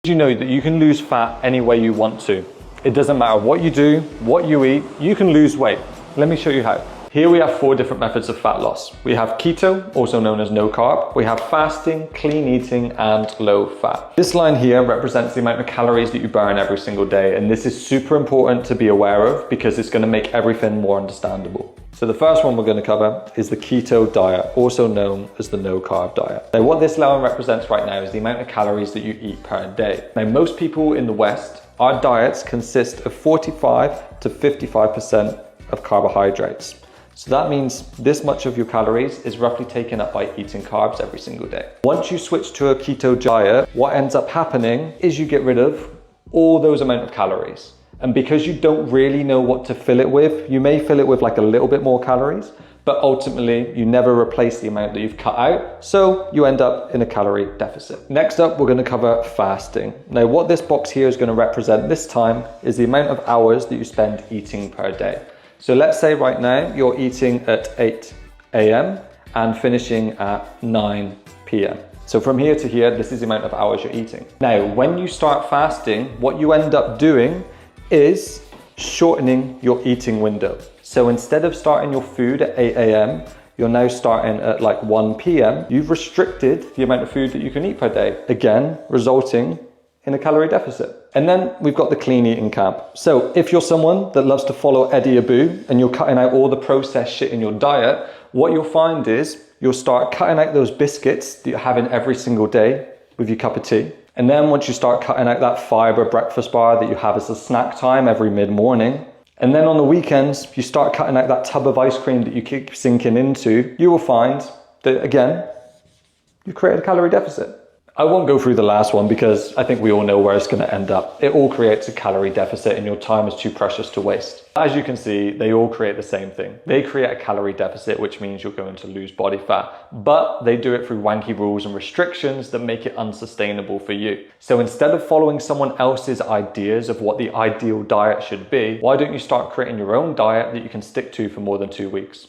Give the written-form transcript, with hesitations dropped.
You know that you can lose fat any way you want to. It doesn't matter what you do, what you eat, you can lose weight. Let me show you how. Here we have 4 different methods of fat loss. We have keto, also known as no carb. We have fasting, clean eating, and low fat. This line here represents the amount of calories that you burn every single day. And this is super important to be aware of because it's going to make everything more understandable. So the first one we're going to cover is the keto diet, also known as the no carb diet. Now what this line represents right now is the amount of calories that you eat per day. Now most people in the West, our diets consist of 45 to 55% of carbohydrates. So that means this much of your calories is roughly taken up by eating carbs every single day. Once you switch to a keto diet, what ends up happening is you get rid of all those amount of calories. And because you don't really know what to fill it with, you may fill it with like a little bit more calories, but ultimately you never replace the amount that you've cut out. So you end up in a calorie deficit. Next up, we're going to cover fasting. Now what this box here is going to represent this time is the amount of hours that you spend eating per day. So let's say right now you're eating at 8 a.m. and finishing at 9 p.m. So from here to here, this is the amount of hours you're eating. Now, when you start fasting, what you end up doing is shortening your eating window. So instead of starting your food at 8 a.m., you're now starting at like 1 p.m. You've restricted the amount of food that you can eat per day, again, resulting in a calorie deficit. And then we've got the clean eating camp. So if you're someone that loves to follow Eddie Abu and you're cutting out all the processed shit in your diet, what you'll find is you'll start cutting out those biscuits that you're having every single day with your cup of tea. And then once you start cutting out that fiber breakfast bar that you have as a snack time every mid-morning, and then on the weekends, you start cutting out that tub of ice cream that you keep sinking into, you will find that, again, you've created a calorie deficit. I won't go through the last one because I think we all know where it's going to end up. It all creates a calorie deficit and your time is too precious to waste. As you can see, they all create the same thing. They create a calorie deficit, which means you're going to lose body fat, but they do it through wanky rules and restrictions that make it unsustainable for you. So instead of following someone else's ideas of what the ideal diet should be, why don't you start creating your own diet that you can stick to for more than 2 weeks?